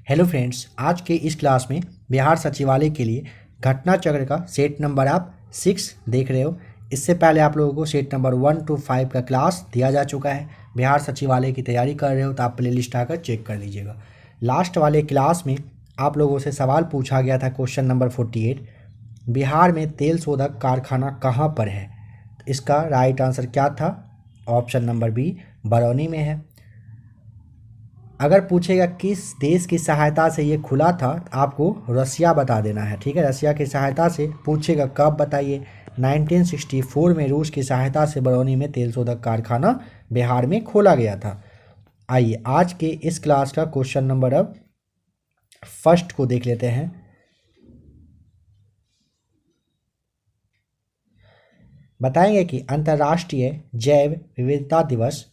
Hello friends, आज के इस क्लास में बिहार सचिवालय के लिए घटना चक्र का सेट नंबर आप 6 देख रहे हो। इससे पहले आप लोगों को सेट नंबर 1 to 5 का क्लास दिया जा चुका है। बिहार सचिवालय की तैयारी कर रहे हो तो आप प्ले लिस्ट आकर चेक कर लीजिएगा। लास्ट वाले क्लास में आप लोगों से सवाल पूछा गया था, क्वेश्चन नंबर 48, बिहार में तेल शोधक कारखाना कहाँ पर है? तो इसका राइट आंसर क्या था? ऑप्शन नंबर बी, बरौनी में है। अगर पूछेगा किस देश की सहायता से ये खुला था, तो आपको रसिया बता देना है। ठीक है, रसिया की सहायता से पूछेगा कब, बताइए। 1964 में रूस की सहायता से बरौनी में तेल शोधक कारखाना बिहार में खोला गया था। आइए आज के इस क्लास का क्वेश्चन नंबर अब फर्स्ट को देख लेते हैं। बताएंगे कि अंतर्राष्ट्रीय जैव विविधता दिवस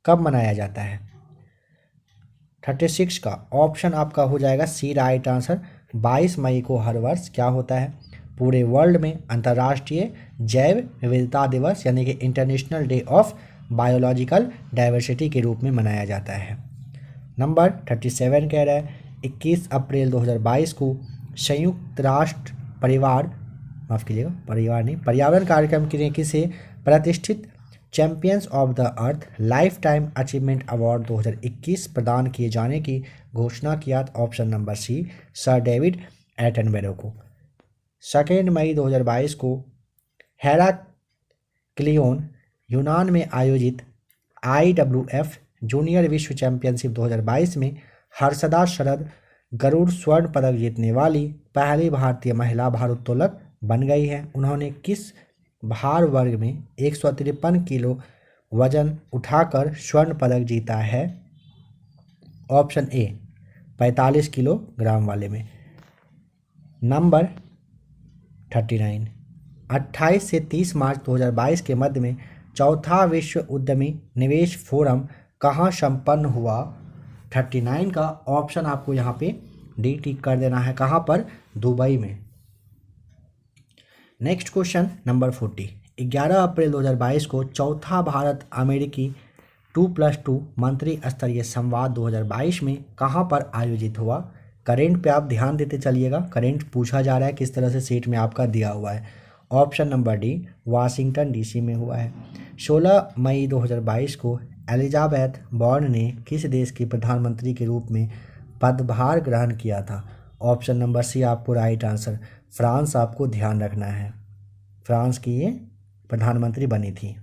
कब मनाया जाता है? 36 का ऑप्शन आपका हो जाएगा सी राइट आंसर। 22 मई को हर वर्ष क्या होता है? पूरे वर्ल्ड में अंतर्राष्ट्रीय जैव विविधता दिवस यानी कि international day of biological diversity के रूप में मनाया जाता है। नंबर 37 कह रहा है 21 अप्रैल 2022 को संयुक्त राष्ट्र पर्यावरण कार्यक्रम के लिए किसे प्रतिष्ठित champions of the earth lifetime achievement award 2021 प्रदान किए जाने की घोषणा किया? Option number C, sir David Attenborough को। 2 मई 2022 को हेराक्लियोन यूनान में आयोजित IWF जूनियर विश्व चैंपियनशिप 2022 में हर्षदा शरद गरुड़ स्वर्ण पदक जीतने वाली पहली भारतीय महिला भारोत्तोलक बन गई है। उन्होंने किस भार वर्ग में 153 किलो वजन उठाकर स्वर्ण पदक जीता है? ऑप्शन ए, 45 किलोग्राम वाले में। नंबर 39, 28 से 30 मार्च 2022 के मध्य में चौथा विश्व उद्यमी निवेश फोरम कहाँ संपन्न हुआ? 39 का ऑप्शन आपको यहाँ पे डी टिक कर देना है। कहाँ पर? दुबई में। नेक्स्ट क्वेश्चन नंबर 40, 11 अप्रैल 2022 को चौथा भारत अमेरिकी 2+2 मंत्री स्तरीय संवाद 2022 में कहाँ पर आयोजित हुआ? करेंट पे आप ध्यान देते चलिएगा, करेंट पूछा जा रहा है किस तरह से सेट में आपका दिया हुआ है। Option number D, Washington DC में हुआ है। 16 मई 2022 को एलिजाबेथ बॉर्न ने किस देश की प्रधानमंत्री के रूप में पदभार ग्रहण किया था? ऑप्शन नंबर सी आपको राइट आंसर, फ्रांस आपको ध्यान रखना है। फ्रांस की ये प्रधानमंत्री बनी थी।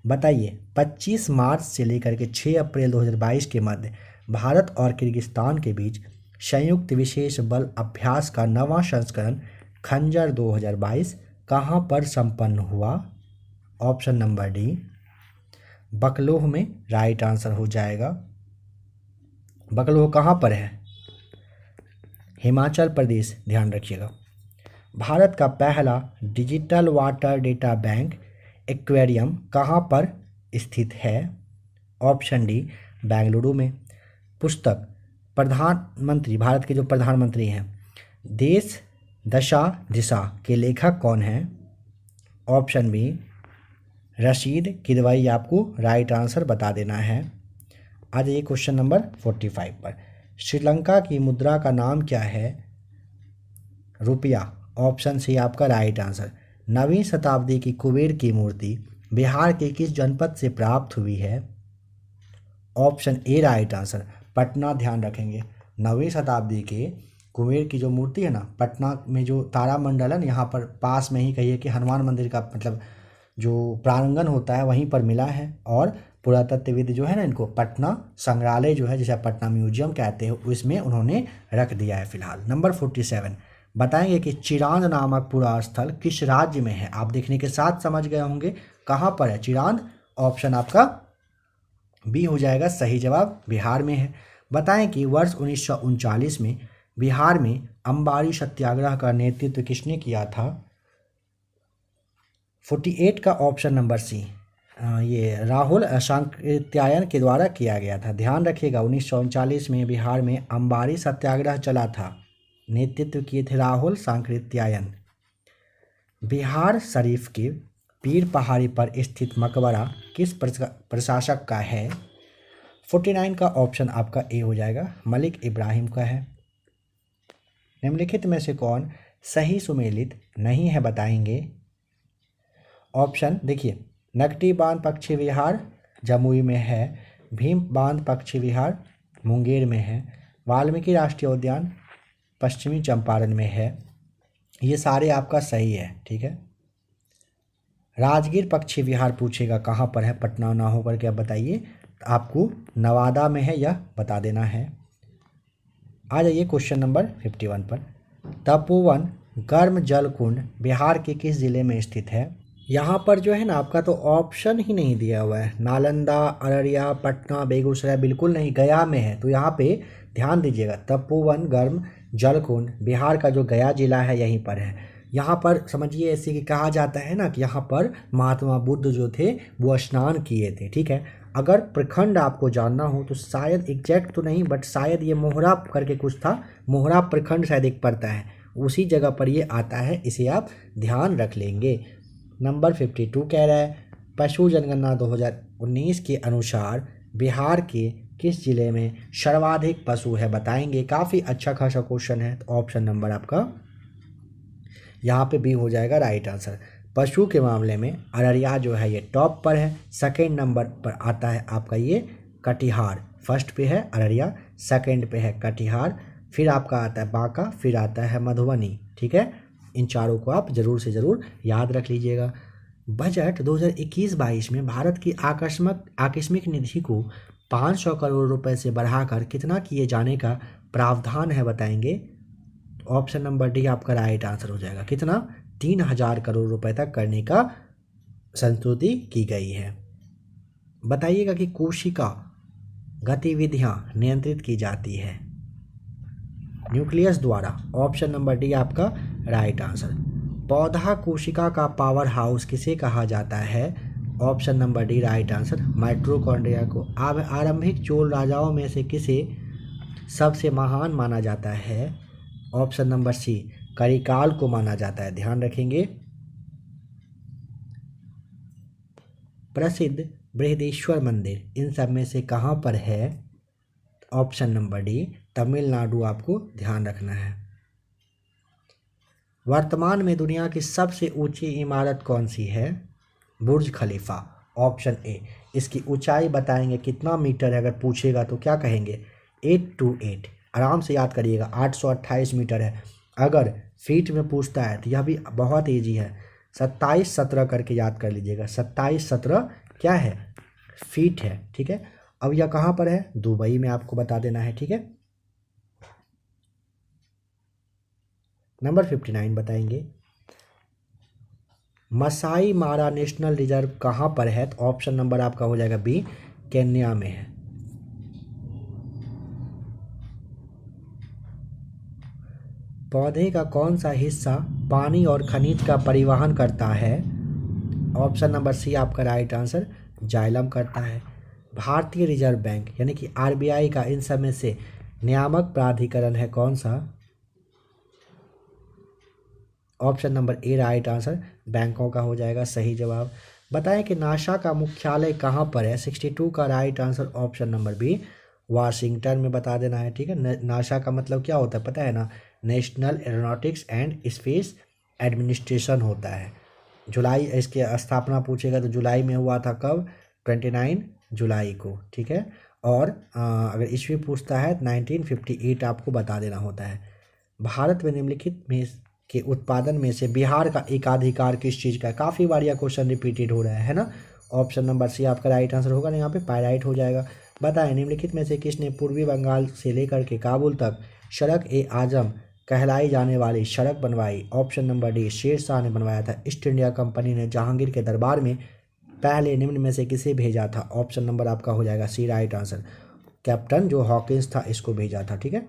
बताइए 25 मार्च से लेकर के 6 अप्रैल 2022 के मध्य भारत और किर्गिस्तान के बीच संयुक्त विशेष बल अभ्यास का नवा संस्करण खंजर 2022 कहाँ पर संपन्न हुआ? ऑप्शन नंबर डी, बकलोह में राइट आंसर हो जाएगा। बकलोह कहाँ पर है? हिमाचल प्रदेश, ध्यान रखिएगा। भारत का पहला digital water data bank aquarium कहाँ पर स्थित है? ऑप्शन डी, बेंगलुरु में। पुस्तक प्रधानमंत्री, भारत के जो प्रधानमंत्री हैं, देश दशा दिशा के लेखक कौन हैं? ऑप्शन बी, रशीद किदवई आपको राइट आंसर बता देना है। आज ये क्वेश्चन नंबर 45 पर। श्रीलंका की मुद्रा का नाम क्या है? रुपया। ऑप्शन सी आपका राइट आंसर। 9वीं शताब्दी की कुबेर की मूर्ति बिहार के किस जनपद से प्राप्त हुई है? Option A right answer, Patna, ध्यान रखेंगे। 9वीं शताब्दी के कुबेर की जो मूर्ति है ना, पटना में जो तारामंडल है, यहाँ पर पास में ही कहिए कि हनुमान मंदिर का मतलब जो प्रांगण होता है वहीं पर मिला है। और पुरातत्वविद जो है ना, इनको पटना संग्रहालय जो है, जिसे पटना म्यूजियम कहते हैं, उसमें उन्होंने रख दिया है फिलहाल। नंबर 47, बताएंगे कि चिरांद नामक पुरा स्थल किस राज्य में है? आप देखने के साथ समझ गए होंगे कहाँ पर है चिरांद। ऑप्शन आपका बी हो जाएगा सही जवाब, बिहार में है। बताएं कि वर्ष 1939 में बिहार में अंबारी सत्याग्रह का नेतृत्व किसने किया था? 48 का ऑप्शन नंबर सी, ये राहुल सांकृत्यायन के द्वारा किया गया था। ध्यान रखिएगा 1939 में बिहार में अंबारी सत्याग्रह चला था, नेतृत्व किए थे राहुल सांकृत्यायन। बिहार शरीफ के पीर पहाड़ी पर स्थित मकबरा किस प्रशासक का है? 49 का ऑप्शन आपका ए हो जाएगा, मलिक इब्राहिम का है। निम्नलिखित में से कौन सही सुमेलित नहीं है बताएंगे। ऑप्शन देखिए, नकटी बांध पक्षी विहार जमुई में है, भीम बांध पक्षी विहार मुंगेर में है, वाल्मीकि राष्ट्रीय उद्यान पश्चिमी चंपारण में है। ये सारे आपका सही है, ठीक है। राजगीर पक्षी विहार पूछेगा कहाँ पर है, पटना ना होकर के, अब बताइए आपको नवादा में है, यह बता देना है। आ जाइए क्वेश्चन नंबर 51 पर। तपोवन गर्म जल कुंड बिहार के किस जिले में स्थित है। यहाँ पर जो है ना आपका तो ऑप्शन ही नहीं दिया हुआ है। नालंदा, अररिया, पटना, बेगूसराय बिल्कुल नहीं, गया में है। तो यहाँ पे ध्यान दीजिएगा, तपोवन गर्म जल कुंड बिहार का जो गया जिला है यहीं पर है। यहाँ पर समझिए ऐसे कि कहा जाता है ना कि यहाँ पर महात्मा बुद्ध जो थे वो स्नान किए थे, ठीक है। अगर प्रखंड आपको जानना हो तो शायद एग्जैक्ट तो नहीं, बट शायद ये मोहरा करके कुछ था, मोहरा प्रखंड शायद एक पड़ता है, उसी जगह पर ये आता है, इसे आप ध्यान रख लेंगे। नंबर 52 कह रहा है पशु जनगणना 2019 के अनुसार बिहार के किस जिले में सर्वाधिक पशु है बताएंगे। काफ़ी अच्छा खासा क्वेश्चन है। तो ऑप्शन नंबर आपका यहाँ पे बी हो जाएगा राइट आंसर। पशु के मामले में अररिया जो है ये टॉप पर है। सेकंड नंबर पर आता है आपका ये कटिहार, फर्स्ट पे है अररिया, सेकंड पे है कटिहार, फिर आपका आता है बांका, फिर आता है मधुबनी, ठीक है। इन चारों को आप जरूर से ज़रूर याद रख लीजिएगा। बजट 2021-22 में भारत की आकस्मिक निधि को 500 करोड़ रुपए से बढ़ाकर कितना किए जाने का प्रावधान है बताएंगे। ऑप्शन नंबर डी आपका राइट आंसर हो जाएगा। कितना, 3000 करोड़ रुपए तक करने का संस्तुति की गई है। बताइएगा कि कोशिका गतिविधियां नियंत्रित की जाती है न्यूक्लियस द्वारा। ऑप्शन नंबर डी आपका राइट आंसर। पौधा कोशिका का पावर हाउस किसे कहा जाता है। Option number D right answer, mitochondria को। आरंभिक चोल राजाओं में से किसे सबसे महान माना जाता है। ऑप्शन नंबर सी, करिकाल को माना जाता है, ध्यान रखेंगे। प्रसिद्ध बृहदेश्वर मंदिर इन सब में से कहाँ पर है। ऑप्शन नंबर डी, तमिलनाडु आपको ध्यान रखना है। वर्तमान में दुनिया की सबसे ऊंची इमारत कौन सी है। Burj Khalifa. Option A. इसकी ऊंचाई बताएंगे कितना मीटर है, अगर पूछेगा तो क्या कहेंगे 828, आराम से याद करिएगा 828 मीटर है। अगर फीट में पूछता है तो यह भी बहुत ईजी है, 2717 करके याद कर लीजिएगा। 2717 क्या है, फीट है, ठीक है। अब यह कहाँ पर है, दुबई में, आपको बता देना है, ठीक है। नंबर 59 बताएंगे मसाई मारा नेशनल रिजर्व कहाँ पर है। तो ऑप्शन नंबर आपका हो जाएगा बी, केन्या में है। पौधे का कौन सा हिस्सा पानी और खनिज का परिवहन करता है। ऑप्शन नंबर सी आपका राइट आंसर, जाइलम करता है। भारतीय रिजर्व बैंक यानी कि आरबीआई का इन सब में से नियामक प्राधिकरण है कौन सा। ऑप्शन नंबर ए राइट आंसर, बैंकों का हो जाएगा सही जवाब। बताएं कि नासा का मुख्यालय कहाँ पर है। 62 का right answer option number B, Washington में, बता देना है, ठीक है। नासा का मतलब क्या होता है पता है ना, national aeronautics and space administration होता है। जुलाई, इसके स्थापना पूछेगा तो जुलाई में हुआ था, कब, 29 जुलाई को, ठीक है। और अगर ईस्वी पूछता है 1958 आपको बता देना होता है। भारत में निम्नलिखित में के उत्पादन में से बिहार का एकाधिकार किस चीज़ का है। काफ़ी बार यह क्वेश्चन रिपीटेड हो रहा है ना। ऑप्शन नंबर सी आपका राइट आंसर होगा ना, यहाँ पे पायराइट हो जाएगा। बताएं निम्नलिखित में से किसने पूर्वी बंगाल से लेकर के काबुल तक सड़क ए आजम कहलाई जाने वाली सड़क बनवाई। Option number D, Sher Shah ने बनवाया था। ईस्ट इंडिया कंपनी ने जहांगीर के दरबार में पहले निम्न में से किसे भेजा था। ऑप्शन नंबर आपका हो जाएगा सी राइट आंसर, कैप्टन जो हॉकिंस था इसको भेजा था, ठीक है।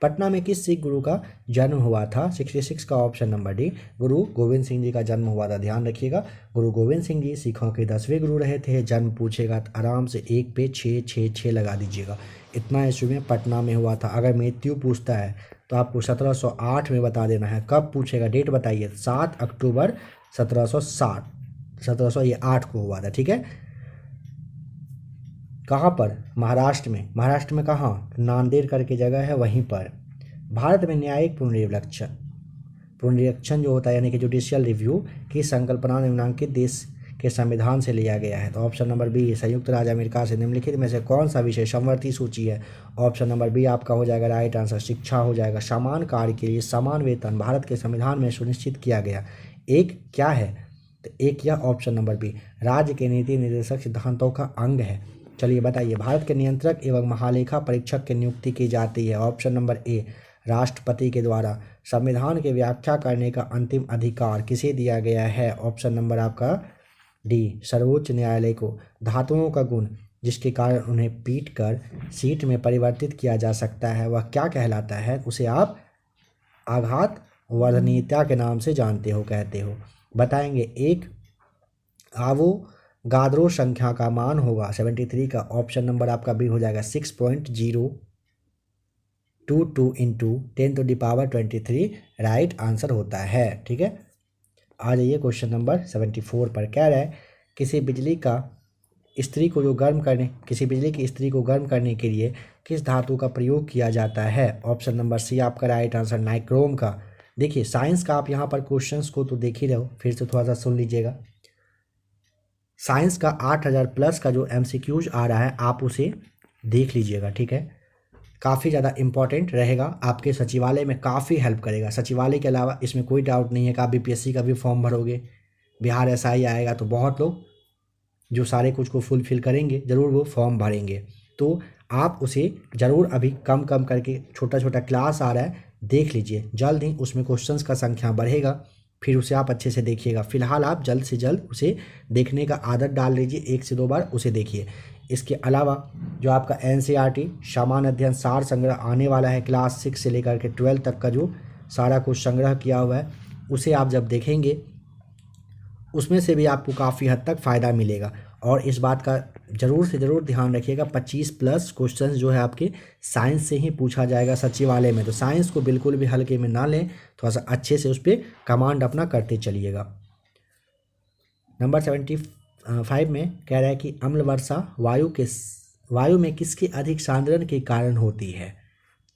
पटना में किस सिख गुरु का जन्म हुआ था। 66 का ऑप्शन नंबर डी, गुरु गोविंद सिंह जी का जन्म हुआ था, ध्यान रखिएगा। गुरु गोविंद सिंह जी सिखों के 10वें गुरु रहे थे। जन्म पूछेगा तो आराम से 1 पे 6 लगा दीजिएगा, इतना ईस्वी में पटना में हुआ था। अगर मृत्यु पूछता है तो आपको 1708 में बता देना है। कब पूछेगा, डेट बताइए, 7 अक्टूबर 1708 को हुआ था, ठीक है। कहाँ पर? महाराष्ट्र में। महाराष्ट्र में कहाँ? नांदेड़ करके जगह है, वहीं पर। भारत में न्यायिक पुनरीक्षण जो होता है यानी कि जुडिशियल रिव्यू की संकल्पना निम्नांकित देश के संविधान से लिया गया है। तो ऑप्शन नंबर बी, संयुक्त राज्य अमेरिका से निम्नलिखित में से कौन सा विषय समवर्ती सूची है? ऑप्शन नंबर बी आपका हो जाएगा राइट आंसर, शिक्षा हो जाएगा। समान कार्य के लिए समान वेतन भारत के संविधान में सुनिश्चित किया गया। एक क्या है? तो एक यह ऑप्शन नंबर बी राज्य के नीति निर्देशक सिद्धांतों का अंग है। चलिए बताइए, भारत के नियंत्रक एवं महालेखा परीक्षक की नियुक्ति की जाती है। ऑप्शन नंबर ए राष्ट्रपति के द्वारा। संविधान की व्याख्या करने का अंतिम अधिकार किसे दिया गया है? ऑप्शन नंबर आपका डी सर्वोच्च न्यायालय को। धातुओं का गुण जिसके कारण उन्हें पीट कर सीट में परिवर्तित किया जा सकता है वह क्या कहलाता है? उसे आप आघात वर्धनीयता के नाम से जानते हो, कहते हो। बताएंगे। एक आवोगाद्रो संख्या का मान होगा 73 का। ऑप्शन नंबर आपका बी हो जाएगा 6.022 इंटू 10⁻23 राइट आंसर होता है। ठीक है, आ जाइए क्वेश्चन नंबर 74 पर। कह रहा है किसी बिजली की इस्त्री को गर्म करने के लिए किस धातु का प्रयोग किया जाता है? ऑप्शन नंबर सी आपका राइट आंसर नाइक्रोम का। देखिए साइंस का आप यहाँ पर क्वेश्चंस को तो देख ही रहे हो, फिर से थोड़ा सा सुन लीजिएगा। साइंस का 8000 प्लस का जो MCQs आ रहा है आप उसे देख लीजिएगा। ठीक है, काफ़ी ज़्यादा इंपॉर्टेंट रहेगा, आपके सचिवालय में काफ़ी हेल्प करेगा। सचिवालय के अलावा इसमें कोई डाउट नहीं है कि आप BPSC का भी फॉर्म भरोगे, बिहार SI आएगा तो बहुत लोग जो सारे कुछ को फुलफिल करेंगे ज़रूर वो फॉर्म भरेंगे। तो आप उसे ज़रूर अभी कम करके छोटा छोटा क्लास आ रहा है देख लीजिए, जल्द ही उसमें क्वेश्चंस का संख्या बढ़ेगा, फिर उसे आप अच्छे से देखिएगा। फिलहाल आप जल्द से जल्द उसे देखने का आदत डाल लीजिए, 1 से 2 बार उसे देखिए। इसके अलावा जो आपका NCERT सामान्य अध्ययन सार संग्रह आने वाला है, क्लास 6 से लेकर के 12 तक का जो सारा कुछ संग्रह किया हुआ है उसे आप जब देखेंगे उसमें से भी आपको काफ़ी हद तक फ़ायदा मिलेगा। और इस बात का ज़रूर से ज़रूर ध्यान रखिएगा 25 प्लस क्वेश्चंस जो है आपके साइंस से ही पूछा जाएगा सचिवालय में। तो साइंस को बिल्कुल भी हल्के में ना लें, थोड़ा सा अच्छे से उस पर कमांड अपना करते चलिएगा। नंबर 75 में कह रहा है कि अम्ल वर्षा वायु में किसके अधिक सांद्रण के कारण होती है?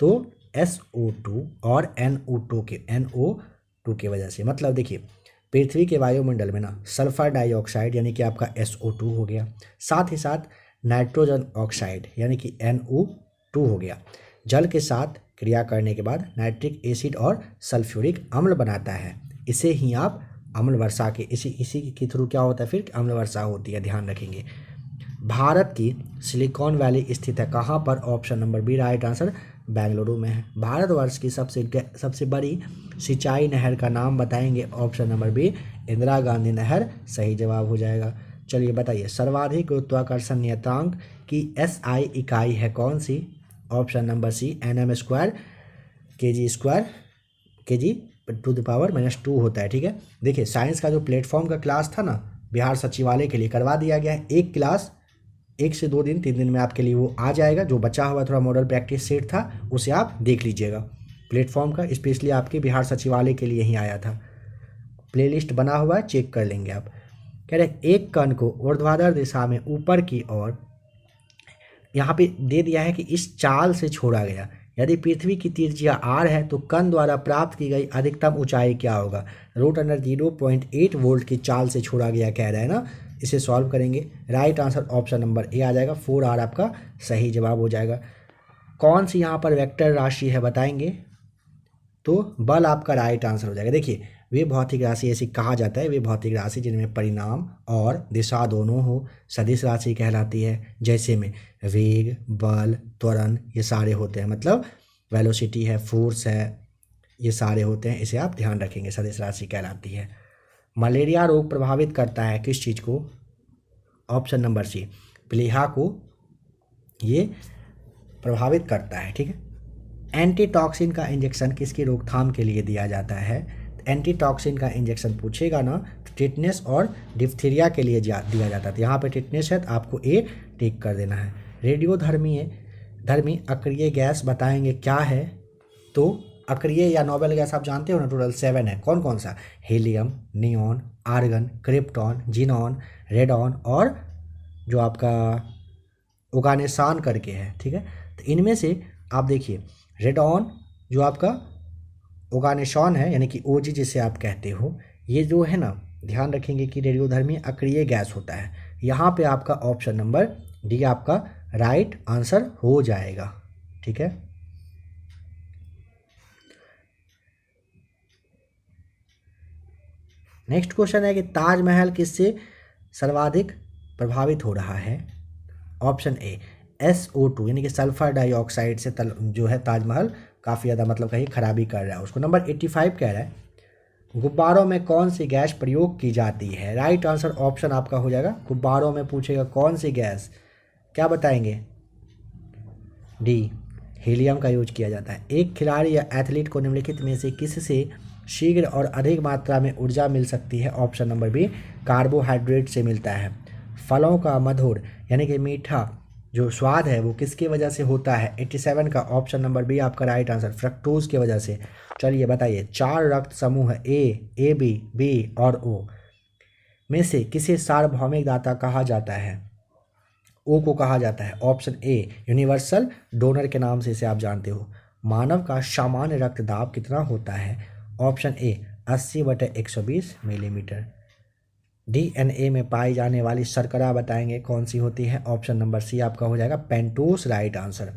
तो SO2 और NO2 के वजह से। मतलब देखिए पृथ्वी के वायुमंडल में ना सल्फर डाइऑक्साइड यानी कि आपका SO2 हो गया, साथ ही साथ नाइट्रोजन ऑक्साइड यानी कि NO2 हो गया। जल के साथ क्रिया करने के बाद नाइट्रिक एसिड और सल्फ्यूरिक अम्ल बनाता है, इसे ही आप अम्ल वर्षा के इसी के थ्रू क्या होता है फिर अम्ल वर्षा होती है, ध्यान रखेंगे। भारत की सिलिकॉन वैली स्थित है कहाँ पर? Option number B right answer Bengaluru में है। भारतवर्ष की सबसे बड़ी सिंचाई नहर का नाम बताएंगे। Option number B Indira Gandhi नहर सही जवाब हो जाएगा। चलिए बताइए, सर्वाधिक गुरुत्वाकर्षण नियतांक की SI इकाई है कौन सी? ऑप्शन नंबर सी nm² kg/10⁻⁻2 होता है। ठीक है, देखिए साइंस का जो प्लेटफॉर्म का क्लास था ना बिहार सचिवालय के लिए करवा दिया गया है। एक क्लास 1 से 2 दिन 3 दिन में आपके लिए वो आ जाएगा। जो बचा हुआ थोड़ा मॉडल प्रैक्टिस सेट था उसे आप देख लीजिएगा। प्लेटफॉर्म का स्पेशली आपके बिहार सचिवालय के लिए ही आया था, प्लेलिस्ट बना हुआ है, चेक कर लेंगे आप। कह रहे एक कण को ऊर्ध्वाधर दिशा में ऊपर की ओर यहाँ पे दे दिया है कि इस चाल से छोड़ा गया। यदि पृथ्वी की त्रिज्या r है तो कण द्वारा प्राप्त की गई अधिकतम ऊंचाई क्या होगा? √0.8 वोल्ट की चाल से छोड़ा गया कह रहा है ना। इसे सॉल्व करेंगे, right answer option number A आ जाएगा, 4r आपका सही जवाब हो जाएगा। कौन सी यहाँ पर वेक्टर राशि है बताएंगे? तो बल आपका राइट आंसर हो जाएगा। देखिए वे भौतिक राशि ऐसी कहा जाता है, वे भौतिक राशि जिनमें परिणाम और दिशा दोनों हो सदिश राशि कहलाती है। जैसे में वेग, बल, त्वरण ये सारे होते हैं, मतलब वेलोसिटी है, फोर्स है, ये सारे होते हैं, इसे आप ध्यान रखेंगे, सदिश राशि कहलाती है। मलेरिया रोग प्रभावित करता है किस चीज़ को? ऑप्शन नंबर सी प्लीहा को ये प्रभावित करता है। ठीक है, एंटीटॉक्सिन का इंजेक्शन किसकी रोकथाम के लिए दिया जाता है? एंटीटॉक्सिन का इंजेक्शन पूछेगा ना तो टिटनेस और डिप्थीरिया के लिए दिया जाता है। यहाँ पे टिटनेस है तो आपको ए टिक कर देना है। रेडियोधर्मी अक्रिय गैस बताएंगे क्या है? तो अक्रिय या नोबेल गैस आप जानते हो ना, टोटल 7 है। कौन कौन सा? Helium, neon, argon, krypton, xenon, radon और जो आपका ओगानिशान करके है, ठीक है। तो इनमें से आप देखिए रेडॉन जो आपका ओगानिशान है यानी कि ओजी जिसे आप कहते हो, ये जो है ना, ध्यान रखेंगे कि रेडियोधर्मी अक्रिय गैस होता है। यहाँ पे आपका ऑप्शन नंबर डी आपका राइट आंसर हो जाएगा, ठीक है। नेक्स्ट क्वेश्चन है कि ताजमहल किससे सर्वाधिक प्रभावित हो रहा है। ऑप्शन ए SO2 यानी कि सल्फर डाइऑक्साइड से जो है ताजमहल काफ़ी ज़्यादा मतलब कहीं खराबी कर रहा है उसको। नंबर 85 कह रहा है गुब्बारों में कौन सी गैस प्रयोग की जाती है। राइट आंसर ऑप्शन आपका हो जाएगा, गुब्बारों में पूछेगा कौन सी गैस, क्या बताएंगे, डी हीलियम का यूज किया जाता है। एक खिलाड़ी या एथलीट को निम्नलिखित में से किससे शीघ्र और अधिक मात्रा में ऊर्जा मिल सकती है। ऑप्शन नंबर बी कार्बोहाइड्रेट से मिलता है। फलों का मधुर यानी कि मीठा जो स्वाद है वो किसकी वजह से होता है। 87 का ऑप्शन नंबर बी आपका राइट आंसर, फ्रक्टोज की वजह से। चलिए बताइए, 4 रक्त समूह ए बी बी और ओ में से किसे सार्वभौमिक दाता कहा जाता है। ओ को कहा जाता है ऑप्शन ए यूनिवर्सल डोनर के नाम से इसे आप जानते हो। मानव का सामान्य रक्तदाब कितना होता है। Option A 80/120 millimetre. DNA में पाई जाने वाली शर्करा बताएंगे कौन सी होती है। ऑप्शन नंबर सी आपका हो जाएगा पेंटोस, राइट आंसर।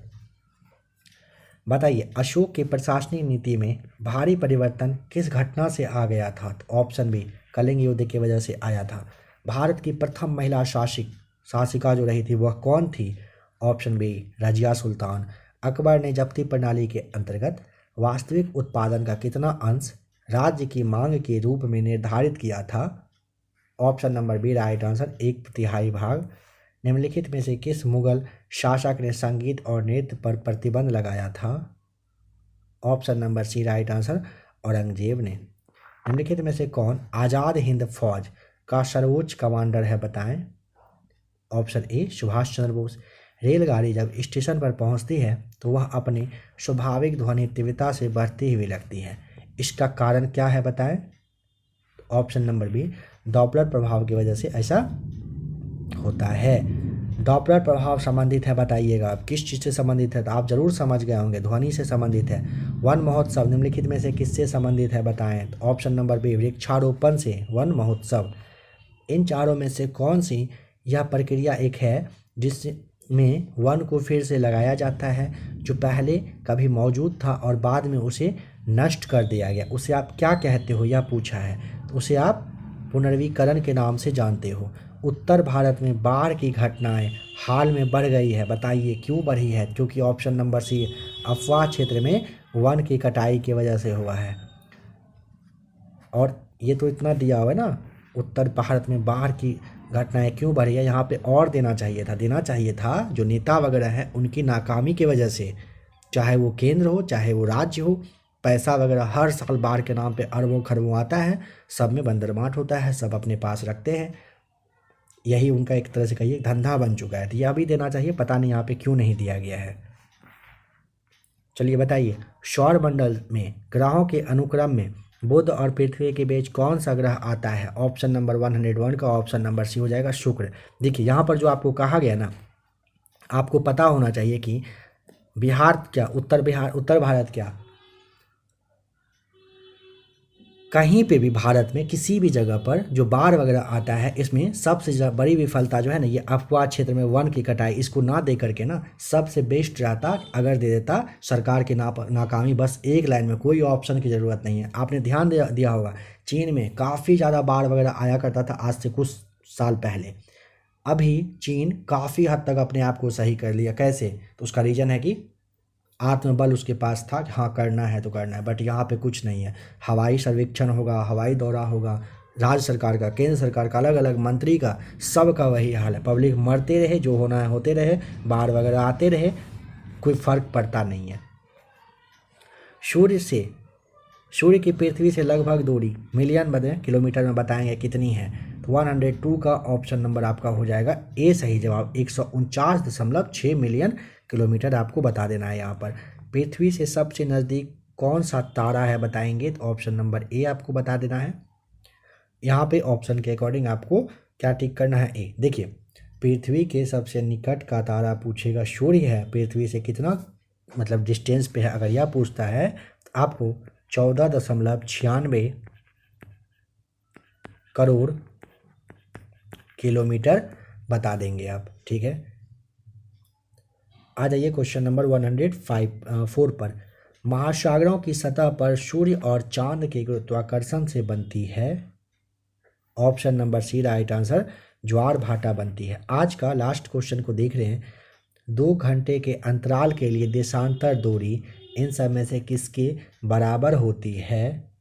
बताइए अशोक की प्रशासनिक नीति में भारी परिवर्तन किस घटना से आ गया था। ऑप्शन बी कलिंग युद्ध की वजह से आया था। भारत की प्रथम महिला शासिका जो रही थी वह कौन थी। Option B Razia Sultan. अकबर ने जब्ती प्रणाली के अंतर्गत वास्तविक उत्पादन का कितना अंश राज्य की मांग के रूप में निर्धारित किया था। Option number B right answer 1/3 भाग। निम्नलिखित में से किस मुगल शासक ने संगीत और नृत्य पर प्रतिबंध लगाया था। Option number C right answer Aurangzeb ने। निम्नलिखित में से कौन आज़ाद हिंद फौज का सर्वोच्च कमांडर है बताएं। Option A Subhash Chandra Bose. रेलगाड़ी जब स्टेशन पर पहुंचती है तो वह अपनी स्वाभाविक ध्वनि तीव्रता से बढ़ती हुई लगती है, इसका कारण क्या है बताएं। ऑप्शन नंबर बी डॉपलर प्रभाव की वजह से ऐसा होता है। डॉपलर प्रभाव संबंधित है, बताइएगा आप किस चीज़ से संबंधित है। तो आप जरूर समझ गए होंगे, ध्वनि से संबंधित है। वन महोत्सव निम्नलिखित में से किससे संबंधित है बताएं। तो ऑप्शन नंबर बी वृक्षारोपण से, वन महोत्सव। इन चारों में से कौन सी यह प्रक्रिया एक है जिसमें वन को फिर से लगाया जाता है, जो पहले कभी मौजूद था और बाद में उसे नष्ट कर दिया गया, उसे आप क्या कहते हो, यह पूछा है। तो उसे आप पुनर्वीकरण के नाम से जानते हो। उत्तर भारत में बाढ़ की घटनाएं हाल में बढ़ गई है, बताइए क्यों बढ़ी है। क्योंकि ऑप्शन नंबर सी अफवाह क्षेत्र में वन की कटाई की वजह से हुआ है। और ये तो इतना दिया हुआ है ना, उत्तर भारत में बाढ़ की घटनाएं क्यों बढ़ी है, यहाँ पे और देना चाहिए था जो नेता वगैरह हैं उनकी नाकामी की वजह से, चाहे वो केंद्र हो चाहे वो राज्य हो। पैसा वगैरह हर साल बाढ़ के नाम पे अरबों खरबों आता है, सब में बंदरमाट होता है, सब अपने पास रखते हैं। यही उनका एक तरह से कहिए धंधा बन चुका है। तो यह भी देना चाहिए, पता नहीं यहाँ पे क्यों नहीं दिया गया है। चलिए बताइए सौर मंडल में ग्रहों के अनुक्रम में बुध और पृथ्वी के बीच कौन सा ग्रह आता है। ऑप्शन नंबर 101 का ऑप्शन नंबर सी हो जाएगा शुक्र। देखिए यहाँ पर जो आपको कहा गया ना, आपको पता होना चाहिए कि बिहार क्या, उत्तर भारत क्या, कहीं पे भी भारत में किसी भी जगह पर जो बाढ़ वगैरह आता है, इसमें सबसे बड़ी विफलता जो है ना, ये अफवाह क्षेत्र में वन की कटाई, इसको ना दे करके ना सबसे बेस्ट रहता अगर दे देता सरकार की नाकामी। बस एक लाइन में, कोई ऑप्शन की ज़रूरत नहीं है। आपने ध्यान दिया होगा चीन में काफ़ी ज़्यादा बाढ़ वगैरह आया करता था आज से कुछ साल पहले। अभी चीन काफ़ी हद तक अपने आप को सही कर लिया। कैसे, तो उसका रीज़न है कि आत्मबल उसके पास था कि हाँ करना है तो करना है। बट यहाँ पे कुछ नहीं है। हवाई सर्वेक्षण होगा, हवाई दौरा होगा, राज्य सरकार का, केंद्र सरकार का, अलग अलग मंत्री का, सबका वही हाल है। पब्लिक मरते रहे, जो होना है होते रहे, बाढ़ वगैरह आते रहे, कोई फर्क पड़ता नहीं है। सूर्य की पृथ्वी से लगभग दूरी मिलियन किलोमीटर में बताएंगे कितनी है। तो 102 का ऑप्शन नंबर आपका हो जाएगा ए सही जवाब। 149.6 मिलियन किलोमीटर आपको बता देना है। यहाँ पर पृथ्वी से सबसे नज़दीक कौन सा तारा है बताएंगे, तो ऑप्शन नंबर ए आपको बता देना है। यहाँ पे ऑप्शन के अकॉर्डिंग आपको क्या टिक करना है, ए। देखिए पृथ्वी के सबसे निकट का तारा पूछेगा सूर्य है, पृथ्वी से कितना मतलब डिस्टेंस पे है, अगर यह पूछता है तो आपको 14.96 करोड़ किलोमीटर बता देंगे आप। ठीक है, आ जाइए क्वेश्चन नंबर 104 पर। महासागरों की सतह पर सूर्य और चांद के गुरुत्वाकर्षण से बनती है, option number C right answer, ज्वार भाटा बनती है। आज का लास्ट क्वेश्चन को देख रहे हैं। 2 घंटे के अंतराल के लिए देशांतर दूरी इन सब में से किसके बराबर होती है?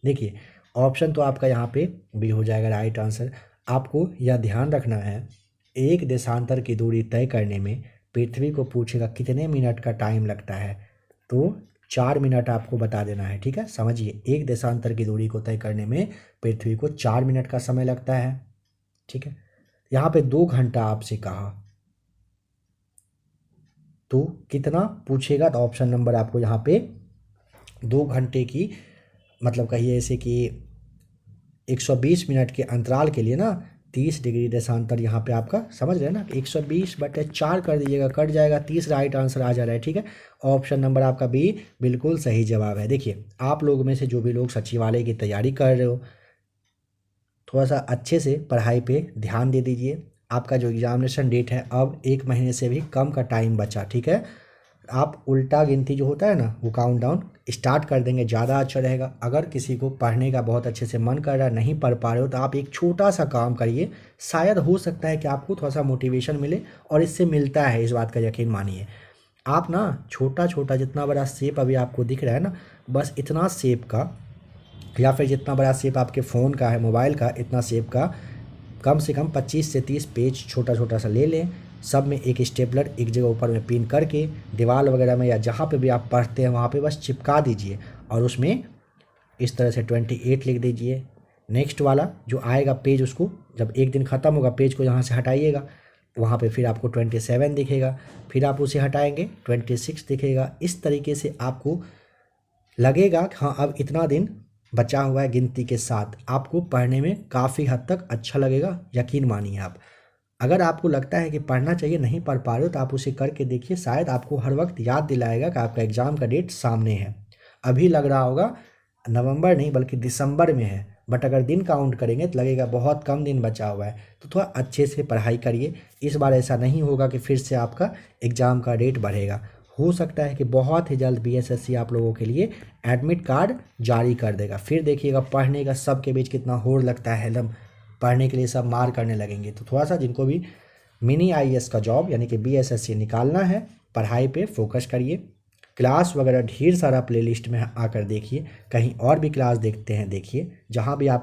देखिए ऑप्शन तो आपका यहाँ पे बी हो जाएगा राइट आंसर। आपको यह ध्यान रखना है, एक देशांतर की दूरी तय करने में पृथ्वी को पूछेगा कितने मिनट का टाइम लगता है, तो 4 मिनट आपको बता देना है। ठीक है, समझिए, एक देशांतर की दूरी को तय करने में पृथ्वी को 4 मिनट का समय लगता है। ठीक है, यहाँ पे 2 घंटा आपसे कहा, तो कितना पूछेगा, तो ऑप्शन नंबर आपको यहाँ पे 2 घंटे की मतलब कहिए ऐसे कि 120 मिनट के अंतराल के लिए ना 30 डिग्री देशांतर यहाँ पे आपका समझ रहे हैं ना, 120/4 कर दीजिएगा, कट जाएगा, 30 राइट आंसर आ जा रहा है। ठीक है, ऑप्शन नंबर आपका बी बिल्कुल सही जवाब है। देखिए आप लोगों में से जो भी लोग सचिवालय की तैयारी कर रहे हो, थोड़ा सा अच्छे से पढ़ाई पे ध्यान दे दीजिए। आपका जो एग्जामिनेशन डेट है अब 1 महीने से भी कम का टाइम बचा। ठीक है, आप उल्टा गिनती जो होता है ना वो काउंटडाउन स्टार्ट कर देंगे, ज़्यादा अच्छा रहेगा। अगर किसी को पढ़ने का बहुत अच्छे से मन कर रहा है, नहीं पढ़ पा रहे हो, तो आप एक छोटा सा काम करिए, शायद हो सकता है कि आपको थोड़ा सा मोटिवेशन मिले, और इससे मिलता है, इस बात का यकीन मानिए। आप ना छोटा छोटा जितना बड़ा शेप अभी आपको दिख रहा है ना, बस इतना शेप का, या फिर जितना बड़ा शेप आपके फ़ोन का है, मोबाइल का, इतना शेप का कम से कम 25 से 30 पेज छोटा छोटा सा ले लें। सब में एक स्टेपलर एक जगह ऊपर में पिन करके दीवार वगैरह में या जहाँ पे भी आप पढ़ते हैं वहाँ पे बस चिपका दीजिए, और उसमें इस तरह से 28 लिख दीजिए। नेक्स्ट वाला जो आएगा पेज, उसको जब एक दिन ख़त्म होगा पेज को यहाँ से हटाइएगा, वहाँ पे फिर आपको 27 दिखेगा, फिर आप उसे हटाएंगे 26 दिखेगा। इस तरीके से आपको लगेगा कि हाँ अब इतना दिन बचा हुआ है, गिनती के साथ आपको पढ़ने में काफ़ी हद तक अच्छा लगेगा, यकीन मानिए आप। अगर आपको लगता है कि पढ़ना चाहिए, नहीं पढ़ पा रहे हो, तो आप उसे करके देखिए, शायद आपको हर वक्त याद दिलाएगा कि आपका एग्ज़ाम का डेट सामने है। अभी लग रहा होगा नवंबर नहीं बल्कि दिसंबर में है, बट अगर दिन काउंट करेंगे तो लगेगा बहुत कम दिन बचा हुआ है। तो थोड़ा अच्छे से पढ़ाई करिए, इस बार ऐसा नहीं होगा कि फिर से आपका एग्ज़ाम का डेट बढ़ेगा। हो सकता है कि बहुत ही जल्द बीएसएससी आप लोगों के लिए एडमिट कार्ड जारी कर देगा, फिर देखिएगा पढ़ने का सबके बीच कितना होड़ लगता है, एकदम पढ़ने के लिए सब मार करने लगेंगे। तो थोड़ा सा जिनको भी मिनी आईएएस का जॉब यानी कि बीएसएससी निकालना है, पढ़ाई पे फोकस करिए। क्लास वगैरह ढेर सारा प्लेलिस्ट में आकर देखिए, कहीं और भी क्लास देखते हैं देखिए, जहाँ भी आपको